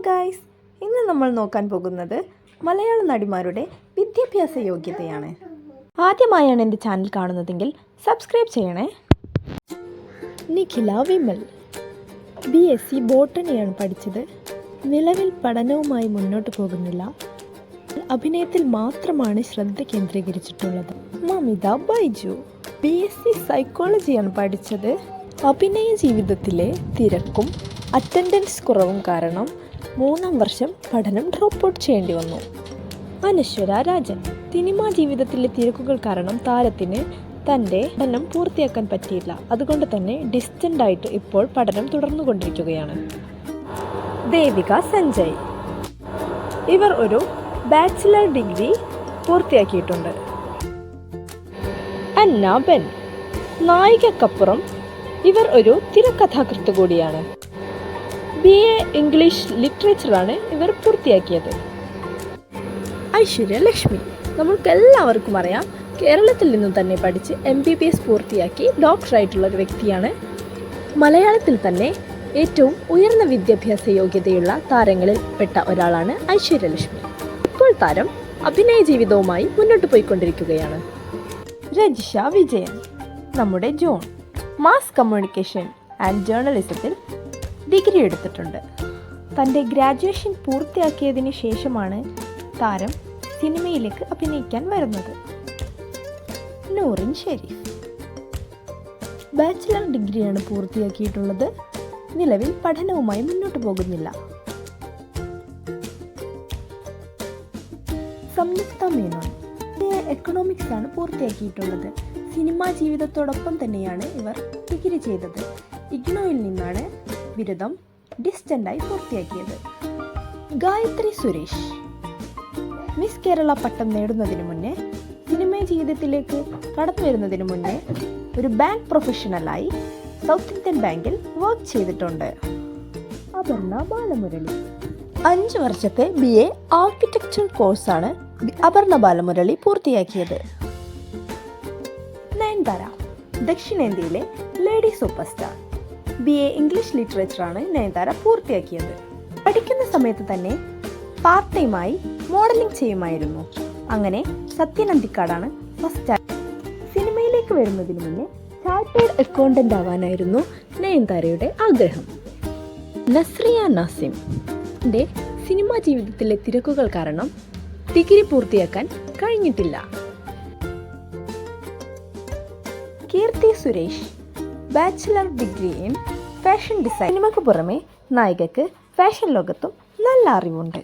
Guys, ഇന്ന് നമ്മൾ നോക്കാൻ പോകുന്നത് മലയാള നടിമാരുടെ വിദ്യാഭ്യാസ യോഗ്യതയാണ്. ആദ്യമായാണ് എൻ്റെ ചാനൽ കാണുന്നതെങ്കിൽ സബ്സ്ക്രൈബ് ചെയ്യണേ. നിഖില വിമൽ BSc ബോട്ടണിയാണ് പഠിച്ചത്. നിലവിൽ പഠനവുമായി മുന്നോട്ട് പോകുന്നില്ല. അഭിനയത്തിൽ മാത്രമാണ് ശ്രദ്ധ കേന്ദ്രീകരിച്ചിട്ടുള്ളത്. മമിത ബൈജു BSc സൈക്കോളജിയാണ് പഠിച്ചത്. അഭിനയ ജീവിതത്തിലെ തിരക്കും അറ്റൻഡൻസ് കുറവും കാരണം 3-ാം വർഷം പഠനം ഡ്രോപ്പ് ഔട്ട് ചെയ്യേണ്ടി വന്നു. അനശ്വര രാജൻ സിനിമാ ജീവിതത്തിലെ തിരക്കുകൾ കാരണം താരത്തിന് തൻ്റെ പഠനം പൂർത്തിയാക്കാൻ പറ്റിയില്ല. അതുകൊണ്ട് തന്നെ ഡിസ്റ്റൻ്റ് ആയിട്ട് ഇപ്പോൾ പഠനം തുടർന്നുകൊണ്ടിരിക്കുകയാണ്. ദേവിക സഞ്ജയ് ഇവർ ഒരു ബാച്ചിലർ ഡിഗ്രി പൂർത്തിയാക്കിയിട്ടുണ്ട്. അന്ന ബെൻ നായികക്കപ്പുറം ഇവർ ഒരു തിരക്കഥാകൃത്ത് കൂടിയാണ്. BA ഇംഗ്ലീഷ് ലിറ്ററേച്ചറാണ് ഇവർ പൂർത്തിയാക്കിയത്. ഐശ്വര്യ ലക്ഷ്മി നമ്മൾക്കെല്ലാവർക്കും അറിയാം, കേരളത്തിൽ നിന്നും തന്നെ പഠിച്ച് MBBS പൂർത്തിയാക്കി ഡോക്ടറായിട്ടുള്ള ഒരു വ്യക്തിയാണ്. മലയാളത്തിൽ തന്നെ ഏറ്റവും ഉയർന്ന വിദ്യാഭ്യാസ യോഗ്യതയുള്ള താരങ്ങളിൽ പെട്ട ഒരാളാണ് ഐശ്വര്യ ലക്ഷ്മി. ഇപ്പോൾ താരം അഭിനയ ജീവിതവുമായി മുന്നോട്ട് പോയിക്കൊണ്ടിരിക്കുകയാണ്. രജിഷ വിജയൻ നമ്മുടെ ജോൺ മാസ് കമ്മ്യൂണിക്കേഷൻ ആൻഡ് ജേർണലിസത്തിൽ ഡിഗ്രി എടുത്തിട്ടുണ്ട്. തൻ്റെ ഗ്രാജുവേഷൻ പൂർത്തിയാക്കിയതിന് ശേഷമാണ് താരം സിനിമയിലേക്ക് അഭിനയിക്കാൻ വരുന്നത്. നൂറിൻ ഷെരീഫ് ബാച്ചിലർ ഡിഗ്രിയാണ് പൂർത്തിയാക്കിയിട്ടുള്ളത്. നിലവിൽ പഠനവുമായി മുന്നോട്ട് പോകുന്നില്ല. സംയുക്ത മേനോൻ എക്കണോമിക്സ് ആണ് പൂർത്തിയാക്കിയിട്ടുള്ളത്. സിനിമാ ജീവിതത്തോടൊപ്പം തന്നെയാണ് ഇവർ ഡിഗ്രി ചെയ്തത്. ഇഗ്നോയിൽ നിന്നാണ് ബിരുദം ഡിസ്റ്റൻ്റായി പൂർത്തിയാക്കിയത്. ഗായത്രി സുരേഷ് മിസ് കേരള പട്ടം നേടുന്നതിന് മുന്നേ, സിനിമാ ജീവിതത്തിലേക്ക് കടന്നു വരുന്നതിന് മുന്നേ ഒരു ബാങ്ക് പ്രൊഫഷണലായി സൗത്ത് ഇന്ത്യൻ ബാങ്കിൽ വർക്ക് ചെയ്തിട്ടുണ്ട്. അപർണ ബാലമുരളി 5 വർഷത്തെ BA ആർക്കിടെക്ചർ കോഴ്സാണ് അപർണ ബാലമുരളി പൂർത്തിയാക്കിയത്. നയൻതാര ദക്ഷിണേന്ത്യയിലെ lady superstar. BA English ലിറ്ററേച്ചറാണ് നയൻതാര പൂർത്തിയാക്കിയത്. പഠിക്കുന്ന സമയത്ത് തന്നെ പാർട്ട് ടൈമായി മോഡലിംഗ് ചെയ്യുമായിരുന്നു. അങ്ങനെ സത്യനന്ദിക്കാടാണ് ഫസ്റ്റ്. സിനിമയിലേക്ക് വരുന്നതിന് മുന്നേ ചാർട്ടേഡ് അക്കൗണ്ടന്റ് ആവാനായിരുന്നു നയൻതാരയുടെ ആഗ്രഹം. നസ്രിയ നാസിമിന്റെ സിനിമാ ജീവിതത്തിലെ തിരക്കുകൾ കാരണം ഡിഗ്രി പൂർത്തിയാക്കാൻ കഴിഞ്ഞിട്ടില്ല. Keerthy Suresh bachelor degree in fashion design. സിനിമയ്ക്ക് പുറമെ നായികക്ക് ഫാഷൻ ലോകത്തും നല്ല അറിവുണ്ട്.